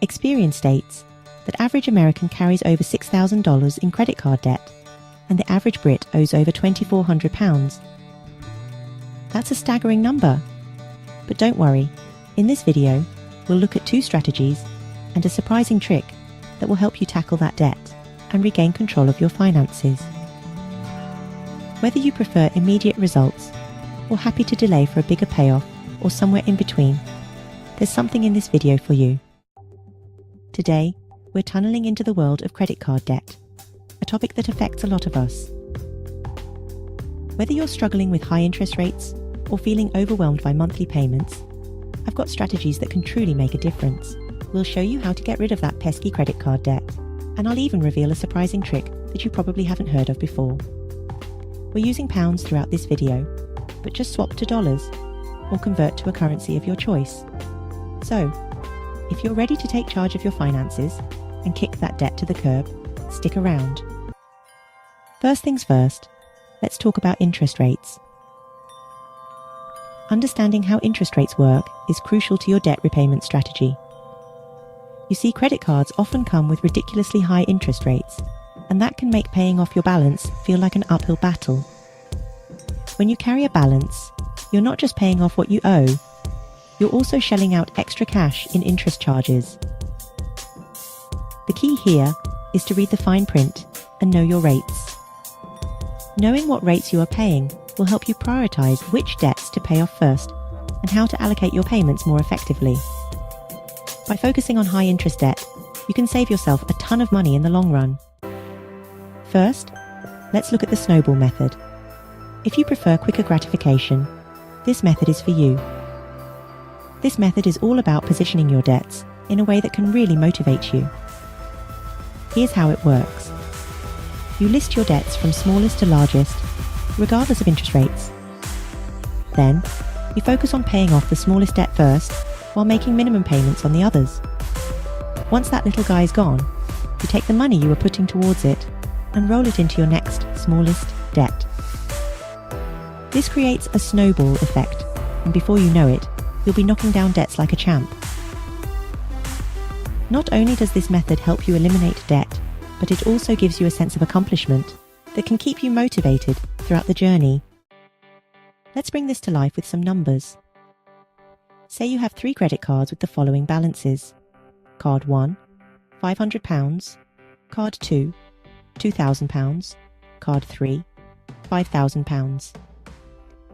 Experience states that average American carries over $6,000 in credit card debt, and the average Brit owes over £2,400. That's a staggering number. But don't worry, in this video, we'll look at 2 strategies and a surprising trick that will help you tackle that debt and regain control of your finances. Whether you prefer immediate results or happy to delay for a bigger payoff or somewhere in between, there's something in this video for you. Today, we're tunneling into the world of credit card debt, a topic that affects a lot of us. Whether you're struggling with high interest rates or feeling overwhelmed by monthly payments, I've got strategies that can truly make a difference. We'll show you how to get rid of that pesky credit card debt, and I'll even reveal a surprising trick that you probably haven't heard of before. We're using pounds throughout this video, but just swap to dollars or convert to a currency of your choice. So, if you're ready to take charge of your finances and kick that debt to the curb, stick around. First things first, let's talk about interest rates. Understanding how interest rates work is crucial to your debt repayment strategy. You see, credit cards often come with ridiculously high interest rates, and that can make paying off your balance feel like an uphill battle. When you carry a balance, you're not just paying off what you owe, you're also shelling out extra cash in interest charges. The key here is to read the fine print and know your rates. Knowing what rates you are paying will help you prioritize which debts to pay off first and how to allocate your payments more effectively. By focusing on high interest debt, you can save yourself a ton of money in the long run. First, let's look at the snowball method. If you prefer quicker gratification, this method is for you. This method is all about positioning your debts in a way that can really motivate you. Here's how it works. You list your debts from smallest to largest, regardless of interest rates. Then, you focus on paying off the smallest debt first, while making minimum payments on the others. Once that little guy is gone, you take the money you were putting towards it and roll it into your next smallest debt. This creates a snowball effect, and before you know it, you'll be knocking down debts like a champ. Not only does this method help you eliminate debt, but it also gives you a sense of accomplishment that can keep you motivated throughout the journey. Let's bring this to life with some numbers. Say you have 3 credit cards with the following balances. Card 1, £500, Card 2, £2,000, Card 3, £5,000.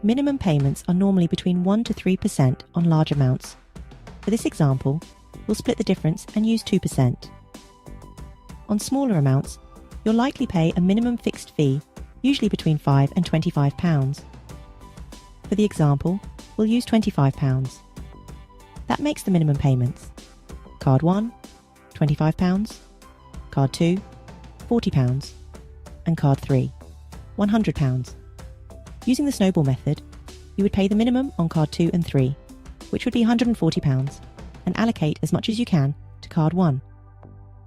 Minimum payments are normally between 1 to 3% on large amounts. For this example, we'll split the difference and use 2%. On smaller amounts, you'll likely pay a minimum fixed fee, usually between £5 and £25. For the example, we'll use £25. That makes the minimum payments. Card 1, £25, Card 2, £40, and Card 3, £100. Using the snowball method, you would pay the minimum on Card 2 and 3, which would be £140, and allocate as much as you can to Card 1.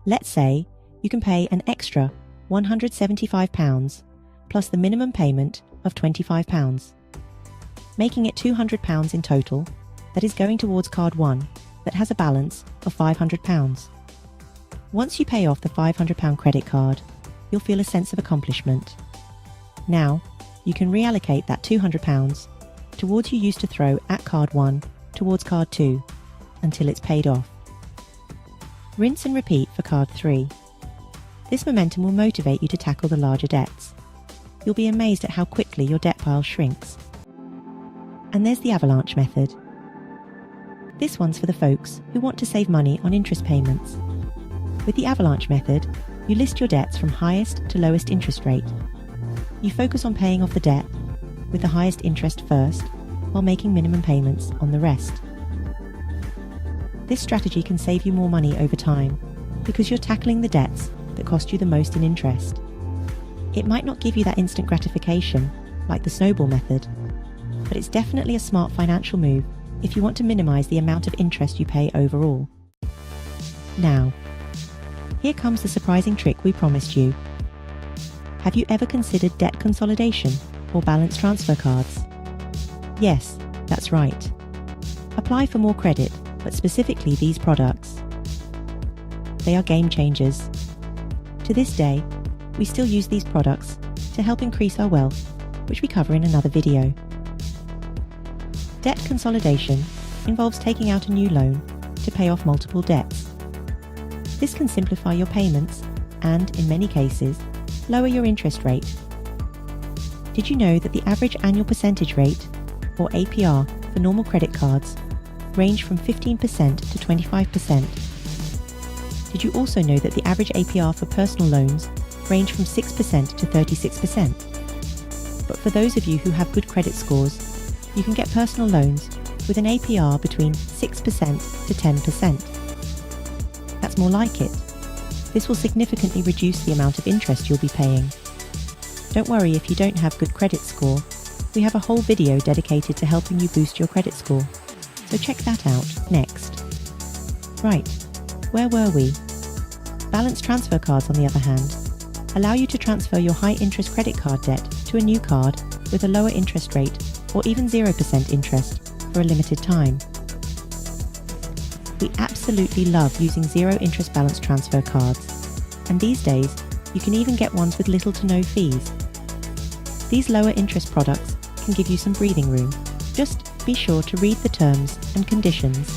Let's say you can pay an extra £175 plus the minimum payment of £25, making it £200 in total that is going towards Card 1 that has a balance of £500. Once you pay off the £500 credit card, you'll feel a sense of accomplishment. Now, you can reallocate that £200 towards you used to throw at Card 1 towards Card 2 until it's paid off. Rinse and repeat for Card 3. This momentum will motivate you to tackle the larger debts. You'll be amazed at how quickly your debt pile shrinks. And there's the avalanche method. This one's for the folks who want to save money on interest payments. With the avalanche method, you list your debts from highest to lowest interest rate. You focus on paying off the debt with the highest interest first, while making minimum payments on the rest. This strategy can save you more money over time because you're tackling the debts that cost you the most in interest. It might not give you that instant gratification like the snowball method, but it's definitely a smart financial move if you want to minimize the amount of interest you pay overall. Now, here comes the surprising trick we promised you. Have you ever considered debt consolidation or balance transfer cards? Yes, that's right. Apply for more credit, but specifically these products. They are game changers. To this day, we still use these products to help increase our wealth, which we cover in another video. Debt consolidation involves taking out a new loan to pay off multiple debts. This can simplify your payments and, in many cases, lower your interest rate. Did you know that the average annual percentage rate, or APR, for normal credit cards range from 15% to 25%? Did you also know that the average APR for personal loans range from 6% to 36%? But for those of you who have good credit scores, you can get personal loans with an APR between 6% to 10%. That's more like it. This will significantly reduce the amount of interest you'll be paying. Don't worry if you don't have good credit score. We have a whole video dedicated to helping you boost your credit score. So check that out next. Right, where were we? Balance transfer cards, on the other hand, allow you to transfer your high-interest credit card debt to a new card with a lower interest rate or even 0% interest for a limited time. We absolutely love using zero-interest balance transfer cards, and these days you can even get ones with little to no fees. These lower interest products can give you some breathing room. Just be sure to read the terms and conditions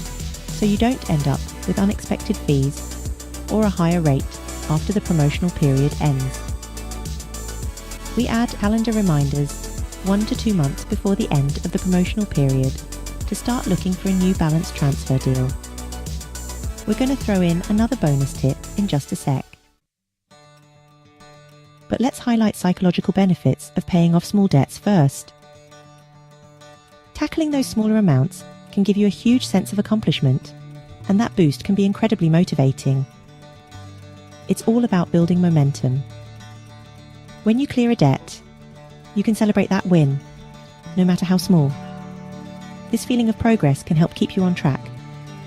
so you don't end up with unexpected fees or a higher rate after the promotional period ends. We add calendar reminders 1 to 2 months before the end of the promotional period to start looking for a new balance transfer deal. We're going to throw in another bonus tip in just a sec. But let's highlight psychological benefits of paying off small debts first. Tackling those smaller amounts can give you a huge sense of accomplishment, and that boost can be incredibly motivating. It's all about building momentum. When you clear a debt, you can celebrate that win, no matter how small. This feeling of progress can help keep you on track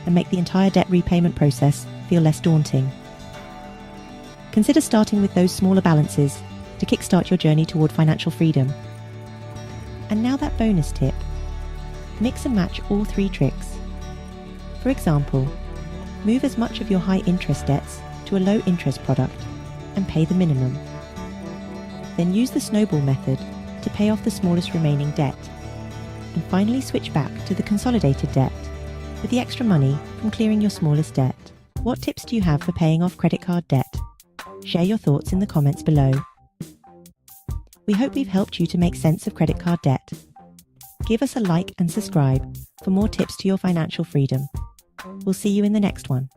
and make the entire debt repayment process feel less daunting. Consider starting with those smaller balances to kickstart your journey toward financial freedom. And now that bonus tip. Mix and match all 3 tricks. For example, move as much of your high-interest debts to a low-interest product and pay the minimum. Then use the snowball method to pay off the smallest remaining debt. And finally switch back to the consolidated debt with the extra money from clearing your smallest debt. What tips do you have for paying off credit card debt? Share your thoughts in the comments below. We hope we've helped you to make sense of credit card debt. Give us a like and subscribe for more tips to your financial freedom. We'll see you in the next one.